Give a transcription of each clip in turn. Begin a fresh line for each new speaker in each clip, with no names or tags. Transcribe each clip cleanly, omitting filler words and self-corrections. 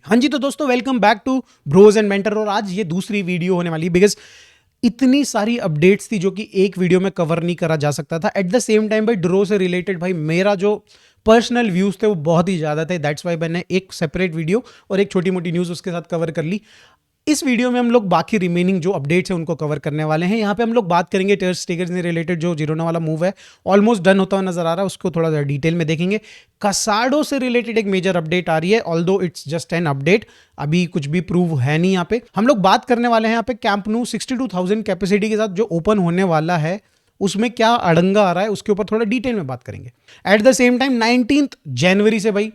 हाँ जी, तो दोस्तों welcome back to bros and mentor. और आज ये दूसरी वीडियो होने वाली बिकॉज इतनी सारी अपडेट्स थी जो कि एक वीडियो में कवर नहीं करा जा सकता था। एट द सेम टाइम भाई ड्रो से रिलेटेड भाई मेरा जो पर्सनल व्यूज थे वो बहुत ही ज़्यादा थे। दैट्स वाई मैंने एक सेपरेट वीडियो और एक छोटी मोटी न्यूज़ उसके साथ कवर कर ली। इस वीडियो में हम लोग बाकी रिमेनिंग जो अपडेट्स हैं उनको कवर करने वाले हैं। यहाँ पे हम लोग बात करेंगे टर स्टेगन से रिलेटेड जो जिरोना वाला मूव है ऑलमोस्ट डन होता हुआ नजर आ रहा है, उसको थोड़ा सा डिटेल में देखेंगे। कसाडो से रिलेटेड एक मेजर अपडेट आ रही है, although it's just an update, अभी कुछ भी प्रूव है नहीं। यहाँ पे हम लोग बात करने वाले हैं यहाँ पे कैंप न्यू 62,000 कैपेसिटी के साथ जो ओपन होने वाला है उसमें क्या अड़ंगा आ रहा है उसके ऊपर थोड़ा डिटेल में बात करेंगे। एट द सेम टाइम 19 जनवरी से भाई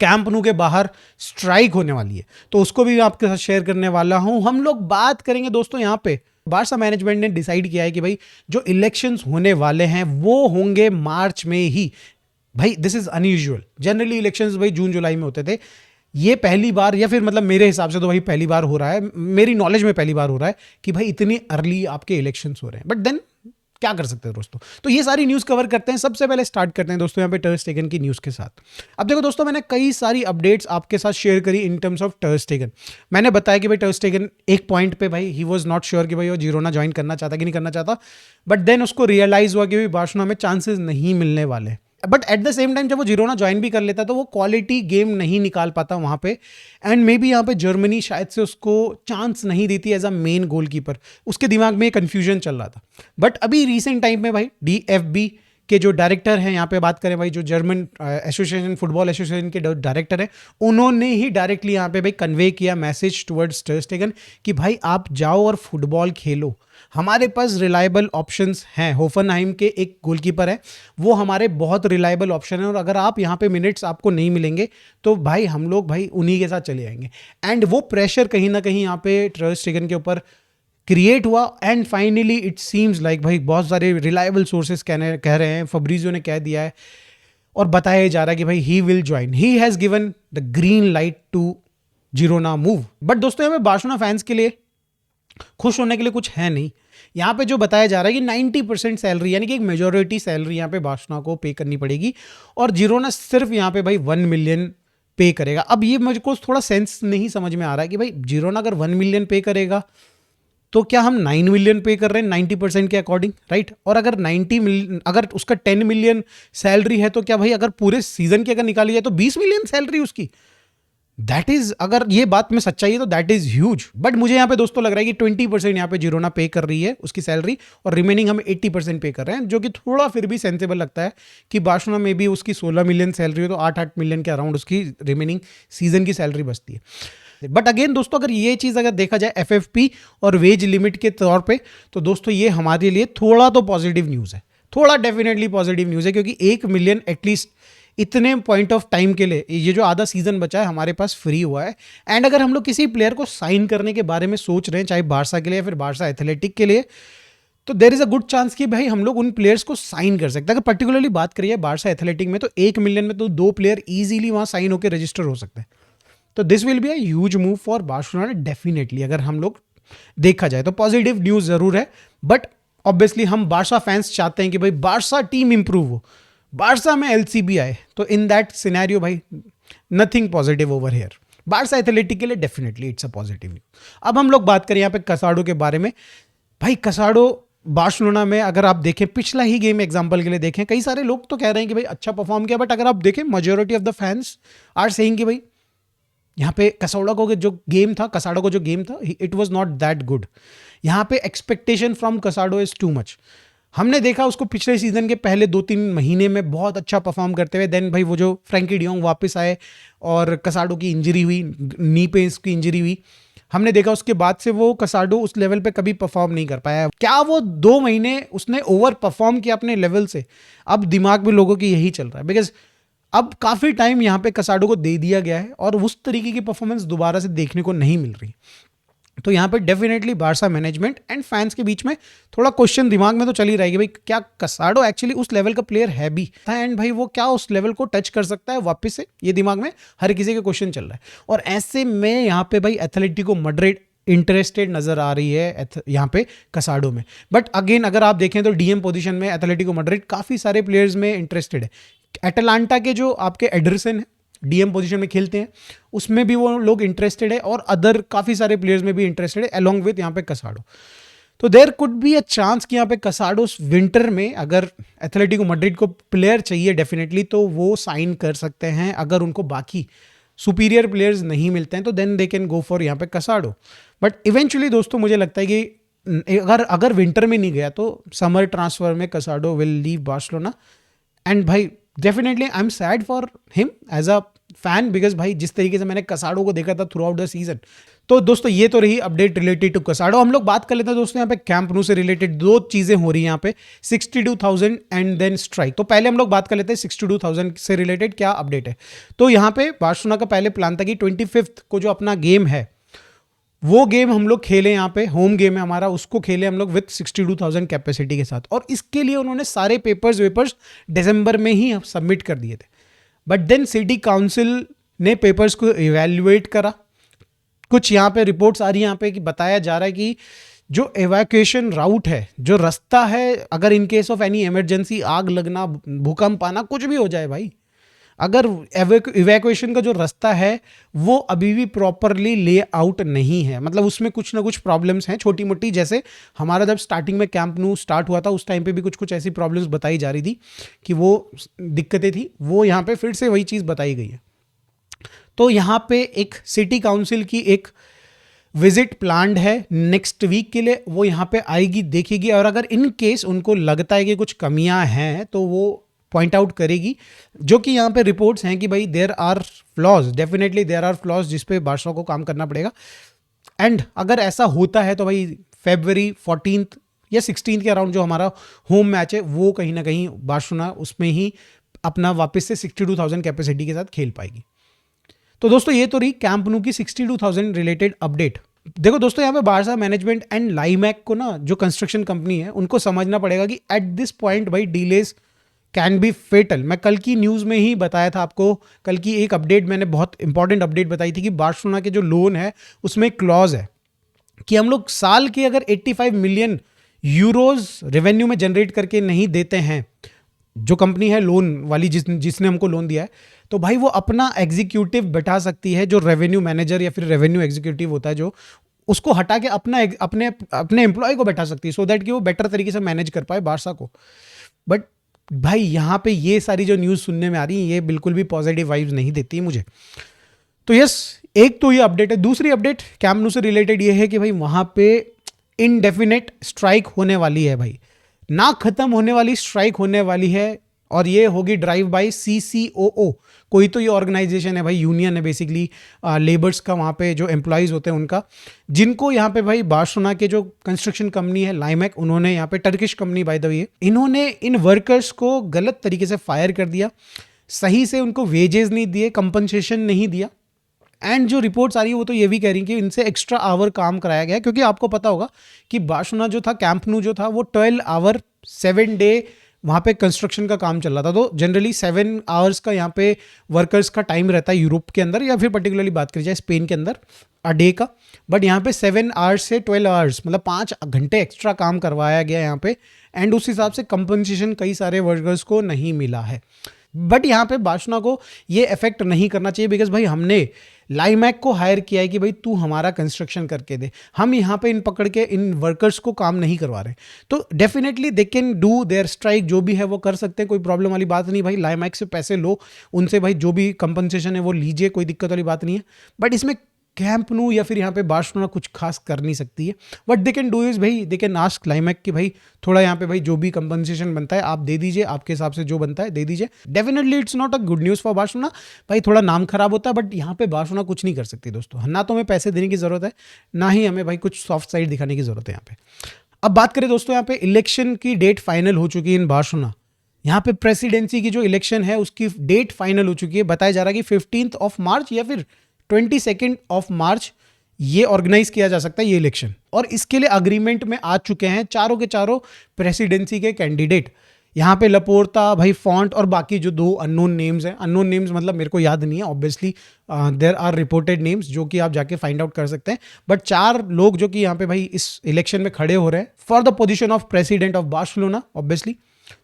कैंप नू के बाहर स्ट्राइक होने वाली है, तो उसको भी आपके साथ शेयर करने वाला हूं। हम लोग बात करेंगे दोस्तों यहाँ पे बारसा मैनेजमेंट ने डिसाइड किया है कि भाई जो इलेक्शंस होने वाले हैं वो होंगे मार्च में ही। भाई this is unusual, generally elections भाई जून जुलाई में होते थे। ये पहली बार, या फिर मतलब मेरे हिसाब से तो भाई पहली बार हो रहा है, मेरी नॉलेज में पहली बार हो रहा है कि भाई इतनी अर्ली आपके इलेक्शंस हो रहे हैं। बट देन क्या कर सकते हैं दोस्तों, तो ये सारी न्यूज़ कवर करते हैं। सबसे पहले स्टार्ट करते हैं दोस्तों यहाँ पे टर स्टेगन की न्यूज़ के साथ। अब देखो दोस्तों, मैंने कई सारी अपडेट्स आपके साथ शेयर करी इन टर्म्स ऑफ टर स्टेगन। मैंने बताया कि भाई टर स्टेगन एक पॉइंट पे भाई ही वाज नॉट श्योर कि भाई वो जिरोना ज्वाइन करना चाहता कि नहीं करना चाहता, बट देन उसको रियलाइज हुआ कि भाई बार्सिलोना में चांसेस नहीं मिलने वाले। But at the same time जब वो जिरोना ज्वाइन भी कर लेता तो वो क्वालिटी गेम नहीं निकाल पाता वहां पे, एंड मे बी यहाँ पे जर्मनी शायद से उसको चांस नहीं देती एज अ मेन गोलकीपर। उसके दिमाग में कंफ्यूजन चल रहा था। बट अभी रिसेंट टाइम में भाई DFB के जो डायरेक्टर हैं, यहाँ पे बात करें भाई जो जर्मन एसोसिएशन फुटबॉल एसोसिएशन के डायरेक्टर हैं, उन्होंने ही डायरेक्टली यहाँ पे भाई कन्वे किया मैसेज टुवर्ड्स टर स्टेगन कि भाई आप जाओ और फुटबॉल खेलो, हमारे पास रिलायबल ऑप्शंस हैं। होफनहाइम के एक गोलकीपर है, वो हमारे बहुत रिलायबल ऑप्शन है, और अगर आप यहाँ पे मिनट्स आपको नहीं मिलेंगे तो भाई हम लोग भाई उन्हीं के साथ चले जाएंगे। एंड वो प्रेशर कहीं ना कहीं यहाँ पे टर स्टेगन के ऊपर क्रिएट हुआ, and finally it seems like भाई बहुत सारे रिलायबल सोर्सेस कह रहे हैं, फब्रीजियो ने कह दिया है और बताया जा रहा है कि भाई he will join, he has given the green light to Girona move. But दोस्तों यहाँ पे बार्सिलोना फैंस के लिए खुश होने के लिए कुछ है नहीं। यहाँ पे जो बताया जा रहा है कि 90% सैलरी, यानी कि एक मेजोरिटी सैलरी यहाँ पे बार्सिलोना को पे करनी पड़ेगी, और जिरोना सिर्फ यहाँ पे भाई 1 मिलियन पे करेगा। अब ये मुझको थोड़ा सेंस नहीं समझ में आ रहा है कि भाई जिरोना अगर 1 मिलियन पे करेगा तो क्या हम 9 मिलियन पे कर रहे हैं 90% के अकॉर्डिंग, राइट? और अगर 90 मिलियन, अगर उसका 10 मिलियन सैलरी है तो क्या भाई अगर पूरे सीजन की अगर निकाली जाए तो 20 मिलियन सैलरी उसकी। दैट इज, अगर ये बात में सच्चाई है तो दैट इज ह्यूज। बट मुझे यहाँ पे दोस्तों लग रहा है कि 20% यहाँ पे जिरोना पे कर रही है उसकी सैलरी, और रिमेनिंग हम 80% पे कर रहे हैं, जो कि थोड़ा फिर भी सेंसेबल लगता है कि बार्सिलोना में भी उसकी 16 मिलियन सैलरी हो तो 8-8 मिलियन के अराउंड उसकी रिमेनिंग सीजन की सैलरी बचती है। बट अगेन दोस्तों, अगर ये चीज़ अगर देखा जाए FFP और वेज लिमिट के तौर पे, तो दोस्तों ये हमारे लिए थोड़ा तो पॉजिटिव न्यूज़ है, थोड़ा डेफिनेटली पॉजिटिव न्यूज़ है, क्योंकि 1 मिलियन एटलीस्ट इतने पॉइंट ऑफ टाइम के लिए, ये जो आधा सीजन बचा है हमारे पास फ्री हुआ है। एंड अगर हम लोग किसी प्लेयर को साइन करने के बारे में सोच रहे हैं, चाहे बारसा के लिए या फिर बारसा एथलेटिक के लिए, तो there is a good chance कि भाई हम लोग उन प्लेयर्स को साइन कर सकते हैं। अगर पर्टिकुलरली बात करिए बारसा एथलेटिक में, तो 1 मिलियन में तो 2 प्लेयर इजीली वहां साइन होकर रजिस्टर हो सकते हैं। तो this will be a huge move for Barcelona definitely, अगर हम लोग देखा जाए तो पॉजिटिव न्यूज़ जरूर है। बट ऑब्वियसली हम बारसा फैंस चाहते हैं कि भाई बारसा टीम इंप्रूव हो, बारसा में LCB आए, तो इन दैट सिनेरियो भाई nothing positive over here. Barça athletic के लिए definitely it's a positive news. अब हम लोग बात करें यहाँ पे कसाडो के बारे में। भाई कसाडो बार्सिलोना में अगर आप देखें, पिछला ही गेम एग्जांपल के लिए देखें, कई सारे लोग तो कह रहे हैं कि भाई अच्छा परफॉर्म किया, बट अगर आप देखें majority of the fans are saying कि भाई यहाँ पे कसाडो को जो गेम था it was not that good. यहाँ पे expectation from Casado is too much. हमने देखा उसको पिछले सीजन के पहले 2-3 महीने में बहुत अच्छा परफॉर्म करते हुए, देन भाई वो जो फ्रैंकी डियोंग वापस आए और कसाडो की इंजरी हुई, नी पे इसकी इंजरी हुई, हमने देखा उसके बाद से वो कसाडो उस लेवल पे कभी परफॉर्म नहीं कर पाया। क्या वो 2 महीने उसने ओवर परफॉर्म किया अपने लेवल से? अब दिमाग में लोगों की यही चल रहा है, बिकॉज अब काफ़ी टाइम यहाँ पे कसाडो को दे दिया गया है और उस तरीके की परफॉर्मेंस दोबारा से देखने को नहीं मिल रही। तो यहाँ पे definitely Barça management and fans के बीच में थोड़ा क्वेश्चन दिमाग में तो चल ही रहेगी, भाई क्या कसाडो एक्चुअली उस लेवल का प्लेयर है भी, एंड भाई वो क्या उस लेवल को टच कर सकता है वापस से, ये दिमाग में हर किसी का क्वेश्चन चल रहा है। और ऐसे में यहाँ पे भाई एथलेटिको मैड्रिड इंटरेस्टेड नजर आ रही है यहाँ पे कसाडो में। बट अगेन अगर आप देखें तो DM पोजीशन में एथलेटिको मैड्रिड काफ़ी सारे प्लेयर्स में इंटरेस्टेड है। एटलांटा के जो आपके एडरसन है डीएम पोजीशन में खेलते हैं, उसमें भी वो लोग इंटरेस्टेड है और अदर काफ़ी सारे प्लेयर्स में भी इंटरेस्टेड है अलॉन्ग विथ यहाँ पे कसाडो। तो there could be a chance कि यहाँ पे कसाडो विंटर में अगर एथलेटिको मैड्रिड को प्लेयर चाहिए डेफिनेटली तो वो साइन कर सकते हैं। अगर उनको बाकी सुपीरियर प्लेयर्स नहीं मिलते हैं तो then they can go for यहाँ पे कसाडो। बट इवेंचुअली दोस्तों मुझे लगता है कि अगर विंटर में नहीं गया तो समर ट्रांसफर में Casado will leave Barcelona. And भाई definitely I am sad for him as a fan, because भाई जिस तरीके से मैंने कसाडो को देखा था थ्रू आउट द सीजन। तो दोस्तों ये तो रही अपडेट रिलेटेड टू कसाडो। हम लोग बात कर लेते हैं दोस्तों यहाँ पे कैंप न्यू से रिलेटेड दो चीजें हो रही हैं यहाँ पे, 62,000 एंड देन स्ट्राइक। तो पहले हम लोग बात कर लेते हैं 62,000 से रिलेटेड क्या अपडेट है। तो यहाँ पे बार्सिलोना का पहले प्लान था कि 25th को जो अपना गेम है वो गेम हम लोग खेले, यहाँ पे होम गेम है हमारा, उसको खेले हम लोग विथ 62,000 कैपेसिटी के साथ। और इसके लिए उन्होंने सारे पेपर्स दिसंबर में ही सबमिट कर दिए थे। बट देन सिटी काउंसिल ने पेपर्स को इवैल्यूएट करा। कुछ यहाँ पे रिपोर्ट्स आ रही है यहाँ पे कि बताया जा रहा है कि जो एवैक्यूएशन राउट है, जो रास्ता है, अगर in case of any emergency, आग लगना, भूकंप आना, कुछ भी हो जाए भाई, अगर इवैक्यूएशन का जो रास्ता है वो अभी भी प्रॉपरली ले आउट नहीं है, मतलब उसमें कुछ ना कुछ प्रॉब्लम्स हैं छोटी मोटी। जैसे हमारा जब स्टार्टिंग में कैंप न्यू स्टार्ट हुआ था उस टाइम पे भी कुछ कुछ ऐसी प्रॉब्लम्स बताई जा रही थी कि वो दिक्कतें थी, वो यहाँ पे फिर से वही चीज़ बताई गई है। तो यहाँ पे एक सिटी काउंसिल की एक विजिट प्लान्ड है नेक्स्ट वीक के लिए, वो यहाँ पे आएगी, देखेगी, और अगर इन केस उनको लगता है कि कुछ कमियां हैं तो वो पॉइंट आउट करेगी। जो कि यहाँ पे रिपोर्ट्स हैं कि भाई there are flaws, definitely there are flaws जिस पे बार्सा को काम करना पड़ेगा। एंड अगर ऐसा होता है तो भाई February 14th या 16th के अराउंड जो हमारा होम मैच है वो कहीं ना कहीं बार्सिलोना उसमें ही अपना वापस से 62,000 कैपेसिटी के साथ खेल पाएगी। तो दोस्तों ये तो रही कैंप न्यू की 62,000 रिलेटेड अपडेट। देखो दोस्तों यहाँ पे बार्सा मैनेजमेंट एंड लाइमैक को ना, जो कंस्ट्रक्शन कंपनी है, उनको समझना पड़ेगा कि एट दिस पॉइंट भाई डिलेज कैन बी फेटल। मैं कल की न्यूज़ में ही बताया था आपको, कल की एक अपडेट मैंने बहुत इंपॉर्टेंट अपडेट बताई थी कि बार्सिलोना के जो लोन है उसमें एक क्लॉज है कि हम लोग साल के अगर 85 मिलियन यूरोज रेवेन्यू में जनरेट करके नहीं देते हैं, जो कंपनी है लोन वाली जिसने हमको लोन दिया है, तो भाई वो अपना एग्जीक्यूटिव बैठा सकती है, जो रेवेन्यू मैनेजर या फिर रेवेन्यू एग्जीक्यूटिव होता है, जो उसको हटा के अपने एम्प्लॉय को बैठा सकती है, सो दैट कि वो बेटर तरीके से मैनेज कर पाए बार्सा को। बट भाई यहाँ पे ये सारी जो न्यूज़ सुनने में आ रही है ये बिल्कुल भी पॉजिटिव वाइब्स नहीं देती मुझे। तो यस, एक तो ये अपडेट है। दूसरी अपडेट कैंप न्यू से रिलेटेड ये है कि भाई वहाँ पे इनडेफिनेट स्ट्राइक होने वाली है, भाई ना खत्म होने वाली स्ट्राइक होने वाली है, और ये होगी ड्राइव बाय CCOO। कोई तो ये ऑर्गेनाइजेशन है भाई, यूनियन है बेसिकली लेबर्स का, वहाँ पे जो एम्प्लॉयज़ होते हैं उनका, जिनको यहाँ पे भाई बार्सिलोना के जो कंस्ट्रक्शन कंपनी है लाइमैक, उन्होंने यहाँ पे Turkish company by the way, इन्होंने इन वर्कर्स को गलत तरीके से फायर कर दिया, सही से उनको वेजेस नहीं दिए, कंपनसेशन नहीं दिया। एंड जो रिपोर्ट्स आ रही है वो तो ये भी कह रही है कि इनसे एक्स्ट्रा आवर काम कराया गया, क्योंकि आपको पता होगा कि बार्सिलोना जो था, कैंप न्यू जो था, वो 12 आवर 7 डे वहाँ पे कंस्ट्रक्शन का काम चल रहा था। तो जनरली 7 आवर्स का यहाँ पे वर्कर्स का टाइम रहता है यूरोप के अंदर, या फिर पर्टिकुलरली बात करी जाए स्पेन के अंदर, अ डे का। बट यहाँ पे 7 आवर्स से 12 आवर्स, मतलब 5 घंटे एक्स्ट्रा काम करवाया गया यहाँ पे, एंड उस हिसाब से कंपनसेशन कई सारे वर्कर्स को नहीं मिला है। बट यहाँ पे बार्सिलोना को ये इफेक्ट नहीं करना चाहिए, बिकॉज भाई हमने लाइमैक को हायर किया है कि भाई तू हमारा कंस्ट्रक्शन करके दे, हम यहाँ पे इन पकड़ के इन वर्कर्स को काम नहीं करवा रहे। तो definitely they can do their strike, जो भी है वो कर सकते हैं, कोई प्रॉब्लम वाली बात नहीं भाई। लाइमैक से पैसे लो, उनसे भाई जो भी कंपनसेशन है वो लीजिए, कोई दिक्कत वाली बात नहीं है। बट इसमें कैंप न्यू या फिर यहाँ पे बार्सिलोना कुछ खास कर नहीं सकती है। But they can do is भाई दे कैन आस्क लाइमैक कि भाई थोड़ा यहाँ पे भाई जो भी कंपनसेशन बनता है आप दे दीजिए, आपके हिसाब से जो बनता है दे दीजिए। Definitely it's not a good news for Barcelona, भाई थोड़ा नाम खराब होता है, बट यहाँ पे बार्सिलोना कुछ नहीं कर सकती दोस्तों। ना तो हमें पैसे देने की ज़रूरत है, ना ही हमें भाई कुछ सॉफ्ट साइड दिखाने की ज़रूरत है यहाँ पे। अब बात करें दोस्तों, यहाँ पे इलेक्शन की डेट फाइनल हो चुकी है इन बार्सिलोना। यहाँ पे प्रेसिडेंसी की जो इलेक्शन है उसकी डेट फाइनल हो चुकी है। बताया जा रहा है कि 15 मार्च या फिर 22 मार्च ये ऑर्गेनाइज किया जा सकता है ये इलेक्शन, और इसके लिए अग्रीमेंट में आ चुके हैं चारों के चारों प्रेसिडेंसी के कैंडिडेट। यहाँ पे लपोर्ता, भाई फॉन्ट, और बाकी जो 2 अननोन नेम्स हैं, अननोन नेम्स मतलब मेरे को याद नहीं है, obviously there are reported names जो कि आप जाके फाइंड आउट कर सकते हैं। बट 4 लोग जो कि यहाँ पे भाई इस इलेक्शन में खड़े हो रहे हैं for the position of president of Barcelona obviously,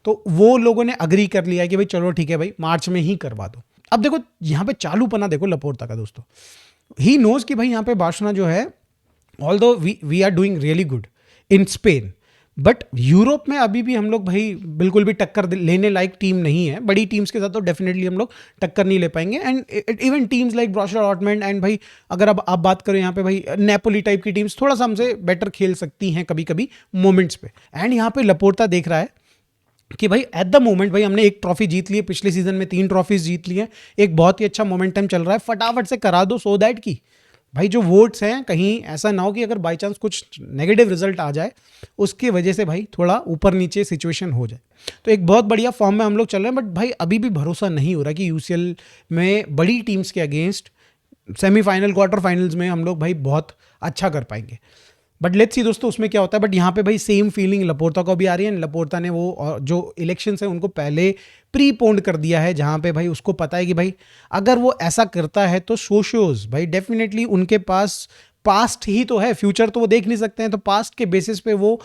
तो वो लोगों ने अग्री कर लिया कि भाई चलो ठीक है भाई मार्च में ही करवा दो। अब देखो यहाँ पे चालूपना देखो लपोर्ता का दोस्तों, ही नोज कि भाई यहाँ पे बार्सिलोना जो है, although we are doing really good in Spain, but Europe में अभी भी हम लोग भाई बिल्कुल भी टक्कर लेने लायक टीम नहीं है। बड़ी टीम्स के साथ तो डेफिनेटली हम लोग टक्कर नहीं ले पाएंगे, and even teams like Borussia Dortmund and भाई अगर अब आप बात करें यहाँ पे भाई नेपोली टाइप की टीम्स थोड़ा सा हमसे बेटर खेल सकती हैं कभी कभी मोमेंट्स पे। एंड यहाँ पे लपोर्ता देख रहा है कि भाई एट द मोमेंट भाई हमने एक ट्रॉफी जीत ली है, पिछले सीजन में 3 ट्रॉफीज जीत ली हैं, एक बहुत ही अच्छा मोमेंटम चल रहा है, फटाफट से करा दो सो दैट की भाई जो वोट्स हैं कहीं ऐसा ना हो कि अगर बाई चांस कुछ नेगेटिव रिजल्ट आ जाए उसकी वजह से भाई थोड़ा ऊपर नीचे सिचुएशन हो जाए। तो एक बहुत बढ़िया फॉर्म में हम लोग चल रहे हैं, बट भाई अभी भी भरोसा नहीं हो रहा कि यूसीएल में बड़ी टीम्स के अगेंस्ट सेमीफाइनल क्वार्टर फाइनल्स में हम लोग भाई बहुत अच्छा कर पाएंगे। बट लेट्स सी दोस्तों उसमें क्या होता है। बट यहाँ पे भाई सेम फीलिंग लपोर्ता को भी आ रही है। लपोर्ता ने वो जो इलेक्शंस है उनको पहले प्रीपोन्ड कर दिया है, जहाँ पे भाई उसको पता है कि भाई अगर वो ऐसा करता है तो सोशियोज भाई डेफिनेटली उनके पास पास्ट ही तो है, फ्यूचर तो वो देख नहीं सकते हैं, तो पास्ट के बेसिस पे वो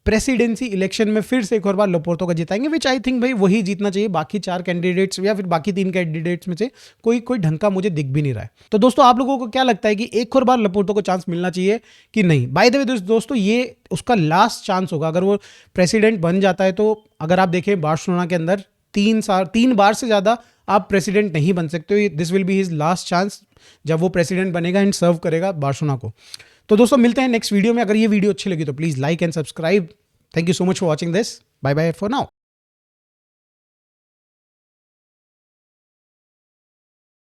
प्रेसिडेंसी इलेक्शन में फिर से एक और बार लपोर्तो को जिताएंगे, विच आई थिंक भाई वही जीतना चाहिए। बाकी 4 कैंडिडेट्स या फिर बाकी 3 कैंडिडेट्स में से कोई ढंग का मुझे दिख भी नहीं रहा है। तो दोस्तों आप लोगों को क्या लगता है कि एक और बार लपोर्तो को चांस मिलना चाहिए कि नहीं? बाय द वे दोस्तों ये उसका लास्ट चांस होगा अगर वो प्रेसिडेंट बन जाता है। तो अगर आप देखें बार्सिलोना के अंदर 3 बार से ज़्यादा आप प्रेसिडेंट नहीं बन सकते हो। This will be his last chance जब वो प्रेसिडेंट बनेगा एंड सर्व करेगा बार्सिलोना को। तो दोस्तों मिलते हैं नेक्स्ट वीडियो में। अगर ये वीडियो अच्छी लगी तो please like and subscribe. Thank you so much for watching this. Bye bye for now.